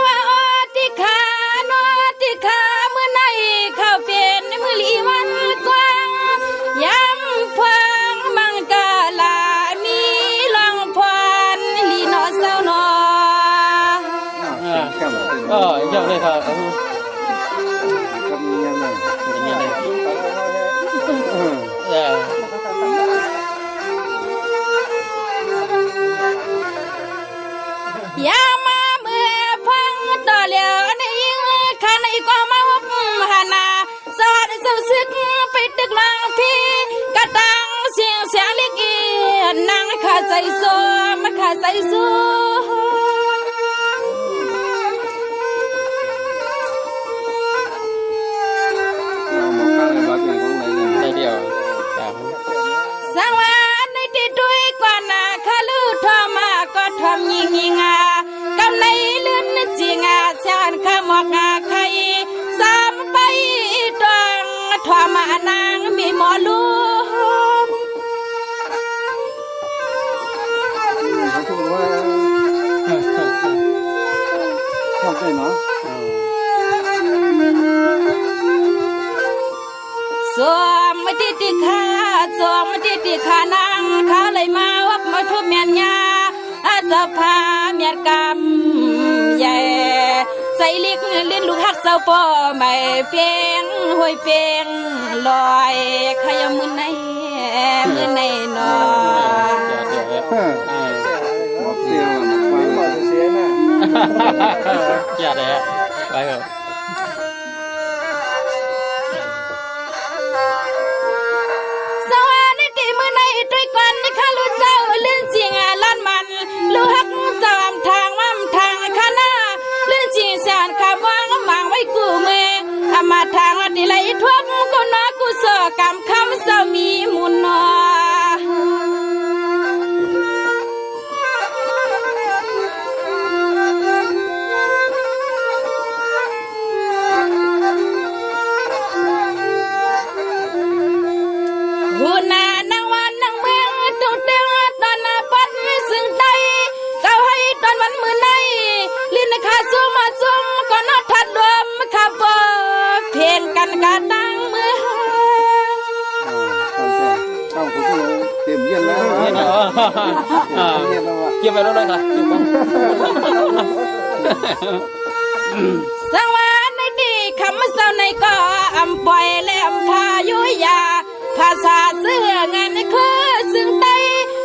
วัสดีค่ะนอติค่ะเมื่อไหนเข้าเป็นมือลีวันกว้างย้ำพวงมังกาลามีลองพรลีนอเศร้านอเยอะเลยครับยามาเมื่อพังต่อเหลียวในยิงข้าในก็มาหุบหานาสอดเศร้าซึกไปตึกลางพี่กระตังเสียงเล็กอีนางข้าใส่โซมาข้าใส่โซสวัสดีที่ด้วยกว่านาข้าลูกทอมาก็ทำยิงกำในลื่นจีงาชานข้าหมอกไข่สามไปตวงทอมานางมีหมอลูกเขาพูดว่าชอบใจเนาะสวมไม่ติดขาสวมไม่ติดขานางขาเลยมาวับมาทุบเมียนยาอาจะพาเมียนกำใหญ่ใส่ลิกลิ้นลูกหักเจ้าป่อไม่เพียงห้วยเพียงลอยขยมือในนอเสียว่าเสียนะอย่าเลยไปครับมือในด้วยกันข้าลูกเจ้าเลื่อนจริงล้านมันลูกฮักจามทางมั่มทางข้าหน้าเลื่อนจริงแสนข้าวางวางไว้กูเมอามาทางดีไหลทั่วกูน้อกูเสอกำคำเสามีมุนนอหูนานังวันนังเมืองตุเตียงตอนปัดซึ่งใจเก้าให้ตอนวันมือในลิ้นขาซุ่มก็นอทัดรวมขับเพียงกันกะตั้งมือเข้าคุณผู้เต็มเย็นแล้วเย็นแล้วเก็บไปแล้วเลยค่ะสังวานในดีคำเศร้าในก็อำปล่อยแหลมพายุยาภาษาเสื้อเงินคือซึ่งไต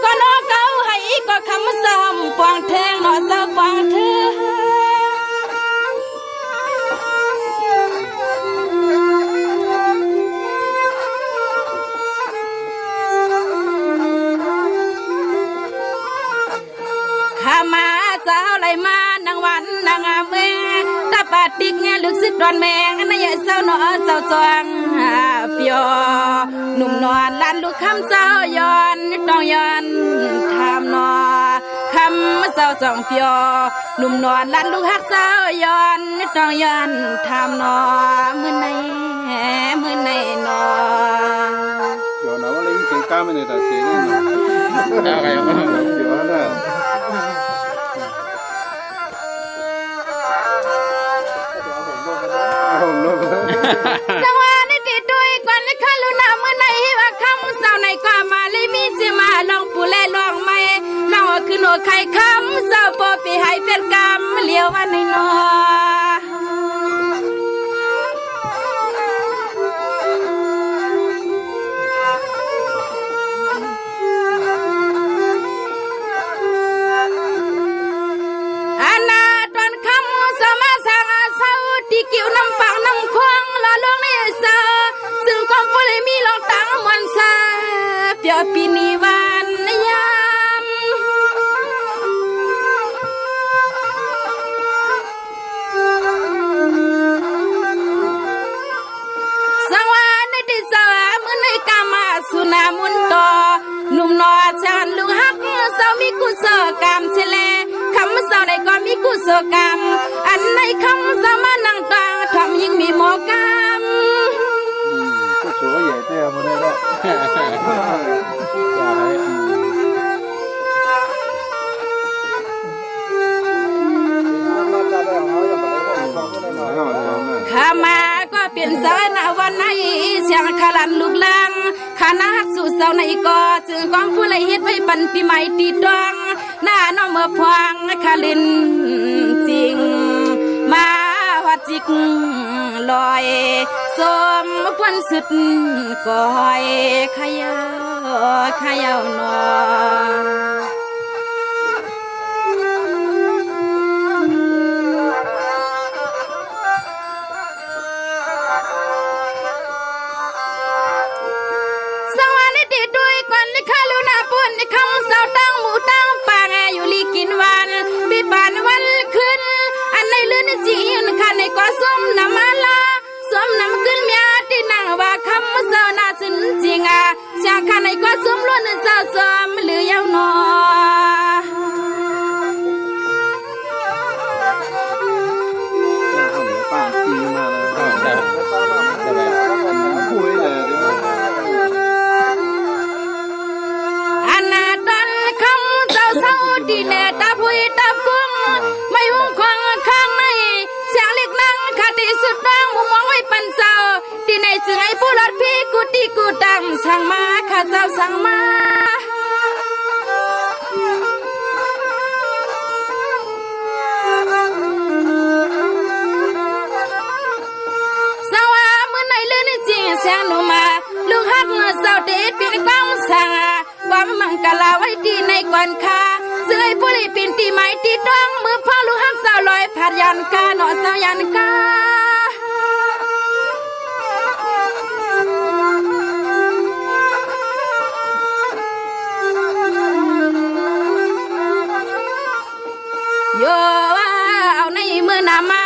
ก็นอเก่าให้ก็คำซ้ำปวงแทงนอเศร้าปวงเธอข้ามาเจ้าไหลมานางวันนางเมืองตาปาติกเงี้ยลึกซึกดอนแมงนายเศร้าหนอเศร้าสวงเปียวหนุ่มนอนลันลูกคำเจ้าย้อนต้องย้อนทำนอคำเศร้าสองเปียวหนุ่มนอนลันลูกฮักเจ้าย้อนต้องย้อนทำนอมือในนอเดี๋ยวนะว่าเลยยิ่งกล้าไม่ได้แต่เสียเลยนะเดี๋ยวนะสังวานติดด้วยกวนข้าลูนาเมื่อไหนว่าคำเศร้าในก็มาเลยมีจิมาลองปูแลลองไม่ลองคือโนไข่คำเศร้าปอปีให้เป็นกรรมเลี้ยววันในนอที่เกี่ยวน้ำปากน้ำคว้างลอลงในสาซึ่งกองก็เลยมีลองตังมันซาเปียปีนีวันยามสวรรค์ในที่สวรรค์มือในกามาสุนามุนโตหนุ่มนอชันลูกฮักเศร้ามีกุศลกรรมเชลคำเศร้าในก็มีกุศลกรรมอันในคำเศร้ามานั่งตาทำยิ่งมีหมอกรรมก็สวยใหญ่เตี้ยมาได้แล้วส ขาลันลูกลังขาหน้าหักสู่เสาในก่อจึงกองผู้เลยเฮ็ดไว้ปันปีใหม่ตีดองหน้าน้องเมื่อพวงขาลินจริงมาวัดจิกลอยสมพวนสุดก้อยขยาหนอข้าลูนาปุ่นคำเสาตั้งหมูตั้งปางอยู่ลีกินวันปีปานวันขึ้นอันในลื่นจีนข้าในก็ส้มน้ำมาลาส้มน้ำขึ้นเมียที่นั่งว่าคำเสาหน้าสินจริงจากข้าในก็ส้มล้วนเจ้าจอมหรือยาวนอป้าตีมาแล้วคุยเลยเศร้าดีแน่ตาพุยตากุ้งไม่หุ่งควงข้างในเสียงเล็กนั่งคดีสุดดังมุมมองไว้ปันเศร้าที่ในจึงให้ผู้รอดพี่กูตีกูดังสั่งมาข้าเจ้าสั่งมาสาวเมื่อไหนเลื่อนจริงเสียงหนูมาลูกฮักเศร้าเด็ดเป็นกองสั่งความมังกลาไว้ที่ในก่อนค่ะเสื่อยผู้ลิปินตีไม้ตีดองมือพ่อลูกฮักสาวลอยผัดยันกาหนอสาวยันกาโยเอาในมือนามา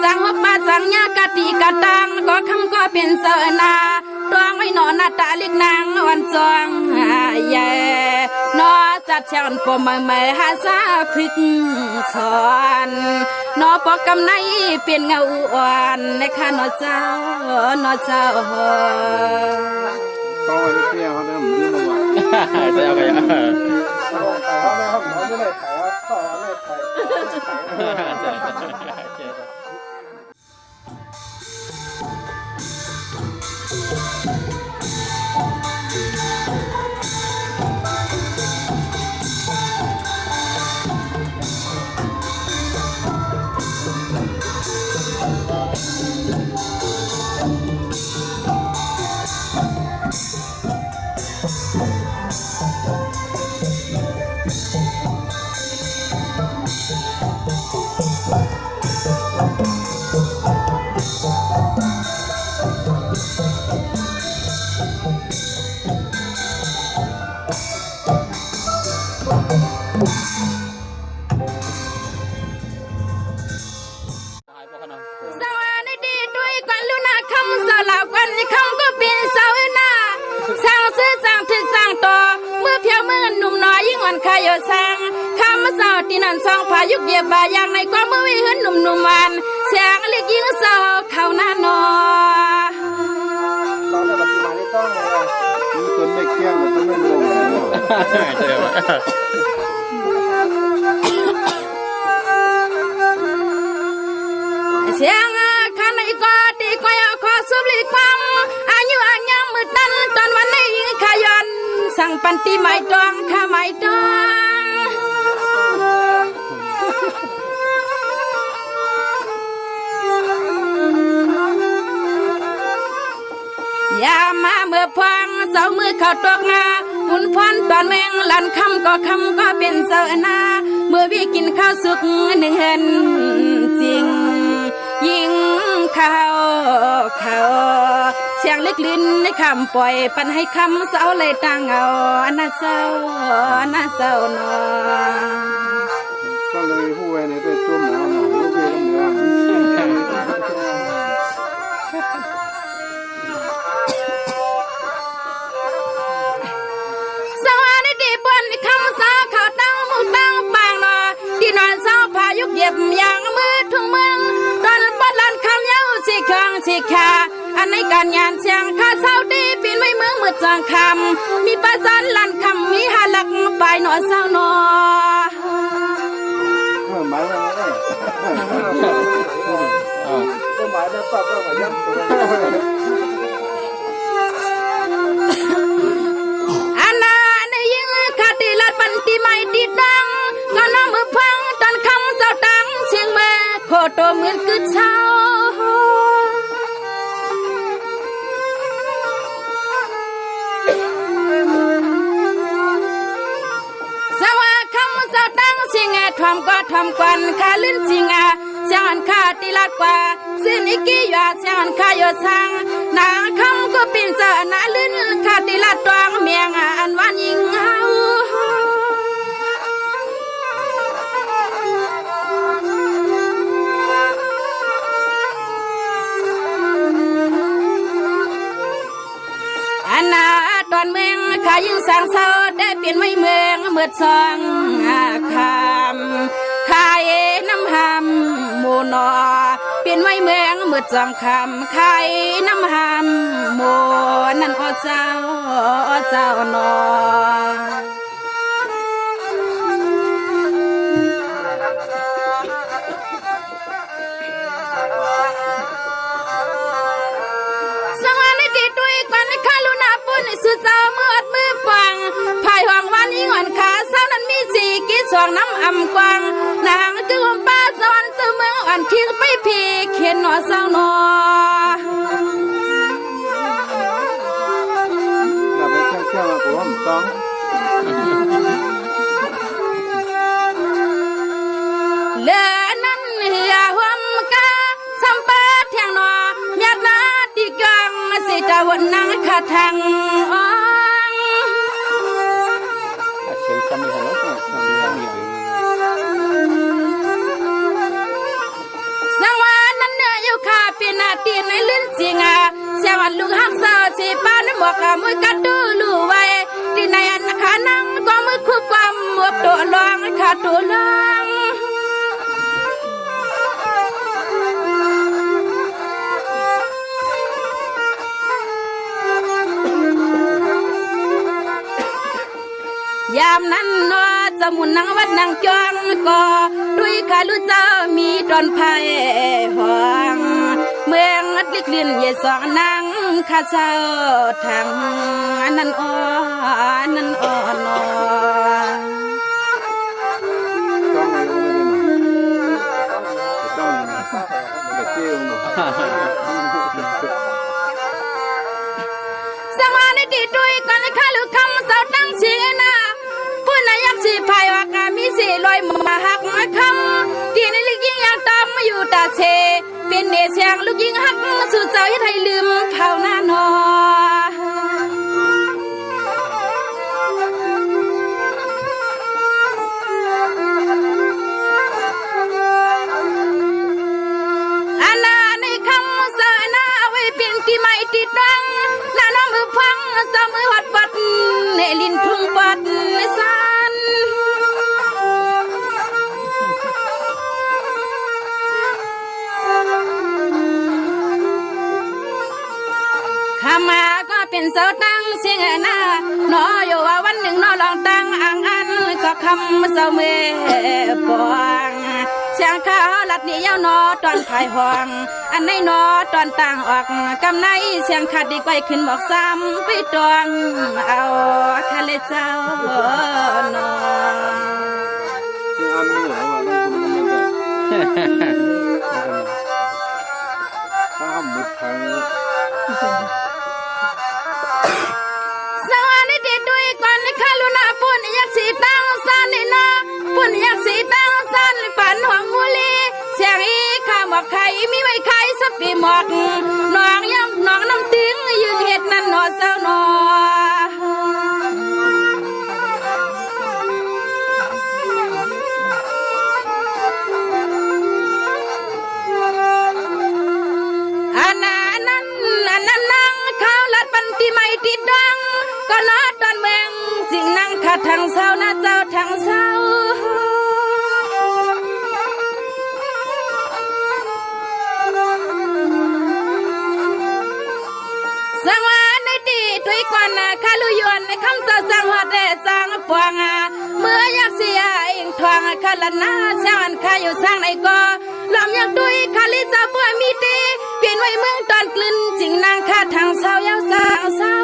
สั่งหัวปลาสั่งยากะตีกะตังก็คำก็เป็นเสนาดวงไว้นอนหน้าตาเล็กนางวันจองใหญ่นอจัดเช่นปมเมหาซาพึกสอนนอปอกกำไนเป็นเงาอ่อนในข้านอเจ้ก็ไอ้เที่ยวเขาได้ผมดูมาว่าจะเอาไปอ่ะเขาได้เขาไม่ได้ถ่ายเขาไม่ถ่ายขายสร้างข้ามมาเศร้าที่นั่นสองพายุเยียบบาอย่างในความมือวิหึนหนุ่มวันเสียงเล็กยิงเศร้าเข้าหน้านอตอนนี้ปฏิมาไม่ต้องเลยมีคนไม่เคี่ยงแต่ไม่ลงเสียงข้าในก็ตีก็อยากขอสุบลีความอายุอันยังมืดนั้นตอนวันนี้ยิงขยันสั่งปันตีไม่ตองข้าไม่ตองอย่ามาเมื่อพวงเสามือเข้าตกงาหุ่นพรตอนแมงลันคำก็เป็นเสนาเมื่อวิกินข้าวสุกหนึ่งเห็นจริงยิงข้าวเสียงเล็กลิ้นในคำปล่อยปันให้คำเสาเลยตั้งเอาอันน่าเศร้าหนอก็เลยผู้ไว้ในตัวจุ่มหนาวหนอผู้เพื่อนเหนือสวัสดีปนคำสาเขาตั้งมุกตั้งปางนอที่นอนเศร้าพายุเย็บอย่างมือทุ่งเมืองตอนปัดลันคำเย้าสิเครื่องสิขาอันในการงานเสียงข้าเศร้าดีปีนไว้เมืองมืดจางคำมีประสานลันคำมีหาลักไปหนอเศร้าหนอหมายว่าไงก็หมายแล้วป้าก็มาย้ำ ทอมก็ทอมกวนข้าลื่นจริงเสียงอันข้าตีลัดกว่าซึ่งอีกี้ยาเสียงอันข้าโยสังนาคำก็เป็นเจอนาลื่นข้าตีลัดตวงเมียงอันวันยิงเฮาอันนาตอนเมืองข้ายิ่งสั่งเศร้าได้เปลี่ยนไว้เมืองเมื่อสองคำข้าเอน้ำหำโมนอเปลี่ยนไว้เมืองเมื่อสองคำข้าเอน้ำหำโมนั่นเจ้านอสุดเจ้าเมื่อมือปังภายห้องวันยิ่งอ่อนขาเศร้านั้นมีสีกีสองน้ำอ่ำกวางนางจึงป้าสวรรค์เมืองอ่อนทิ้งไปพีเขียนหนอเศร้าหนอเราไปเที่ยวมาผมต้องเลือนั้นเหือหวมกาสัมปะเทียงหนอเมียนาติกังสิตาวันนางขาทังเสียงซ้ำอีกแล้วซ้ำอีกสังวานั้นเนื้ออยู่ขาเปลี่ยนตีในลิ้นจริงเสียงวันลูกหักเศร้าสีป้านหมอกมือกัดดูลู่ไว้ที่ในอันขานั่งก็มือคู่ความหมวกตัวลองขาตัวลองยามนั้นนอจะมุนนางวัดนางจองก็ด้วยข้ารู้เจ้ามีตอนภัยห้องเมืองอัดลิกลินเยสองนางข้าเจ้าทางนั้นนั้นนอต้องไปต้องไปเที่ยวหน่สังวาในตีด้วยก่อนข้าลูกคำเจ้าตั้งเสียนะผู้นายยักษ์สีภายว่ากามีสีลอยมาหักมาคำที่ในลูกยิงอยากตามมาอยู่ตาเชเป็นเนเสียงลูกยิงหักสู่เจ้ายัดให้ลืมเขาหน้านออันนาในคำเสนาไว้เป็นที่ไม่ติดดังหน้าน้องมือพังเจ้ามือวัดปัดในลิ้นทุ่งปัดในสันข้ามาก็เป็นเสาตั้งเสียงหน้าหนออยู่ว่าวันหนึ่งนอลองตั้งอ่างอันก็คำเสาเมปองเสียงข้าลัดนี่ยาวนอตอนภายห้องอันในนอตอนต่างออกกำในเสียงขาดดีกว่าขึ้นบอกซ้ำไปตวงเอาทะเลเจ้านอคืออันนี้เหรอว่าต้องคุณมันจะข้ามมุดทางสวัสดีด้วยก่อนข้าลุนาปุ่นยักษ์สีตั้งสันนี่นะปุ่นยักษ์สีตั้งสันปันหัวงูลีเสียงอีข้าหมอกไข่มีไว้ไข่สปีหมอกน้องย่ำน้องน้ำติ้งยืนเห็ดนั่นนอเศร้านออันนั้นนั่งข้าวลัดปันที่ไม่ติดดังก็นอตอนเมืองสิ่งนั่งขัดทางเศร้านะเจ้าทางเศร้าสังวาในตีด้วยกวนข้าลุยวนในคำเศร้าสังหัดแต่สังปวงเมื่ออยากเสียเองทวงข้าละนาเสียงข้าอยู่สร้างในก็ลำอยากด้วยข้าลิจะบัวมีตีเปลี่ยนไว้เมืองตอนกลืนจริงนางข้าทางเศร้ายาวสางเศร้า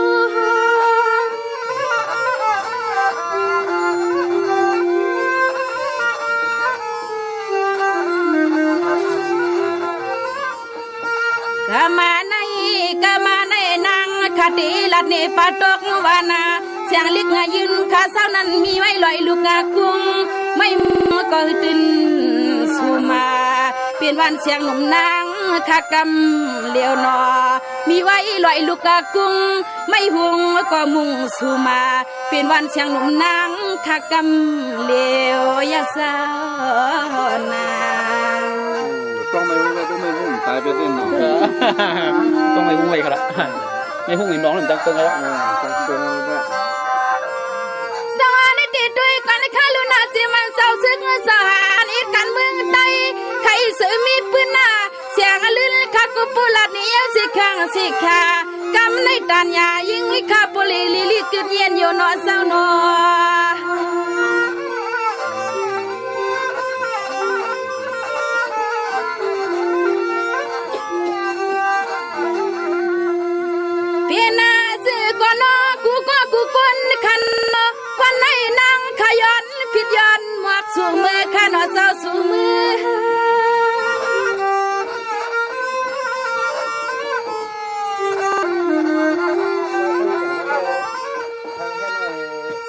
กมาในนางคดีลัดเนปาตกวานาเสียงลิกยืนข้าเศร้านั้นมีไว้ลอยลูกกุ้ง ไม่ก็ตื่นสู่มาเปลี่ยนวันเสียงหนุ่มนางขากำเลี้ยวนอมีไว้ลอยลูกกะกุ้งไม่หุงก็มุ่งสู่มาเปลี่ยนวันเสียงหนุ่มนางขากำเลี้ยวยาสานาต้องไม่รู้ต้องไม่รู้ตายไปเต้นหนูต้องไม่หุ้งไว้ครับไม่หุ้งอีน้องหนึ่งจังเกินแล้วจังเกินแล้ว สวรรค์ติดด้วยกันข้าลุนาที่มันเศร้าซึ้งสหารอีกกันเมืองใดใครซื้อมีปืนหน้าเสียงลื่นข้ากุปุลัดนี้สิข้างสิขากำในตานยายิงวิข้าปุลิลิลิกึดเย็นอยู่นอเศร้านอเพียนาซื้อก่อนกูคนคันควันในนางขย้อนผิดย้อนหมวกสู่มือข้านอเศร้าสู่มือ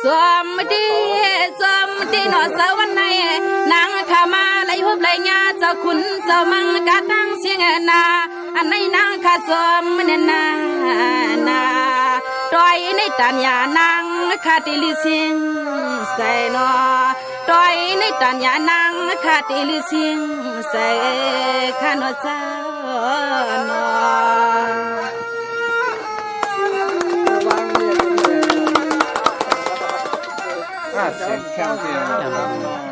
สมดีหนอเสาวันไหนนางขามาไหลหุบไหลงาเจ้าขุนเจ้ามังกะตั้งเสียงนาอันในนางขาสมเนนาตอยในตานยานางขาติลิเสียงใส่นอตอยในตานยานางขาติลิเสียงใส่ขานอเจ้านอเสียงแข็งเสียง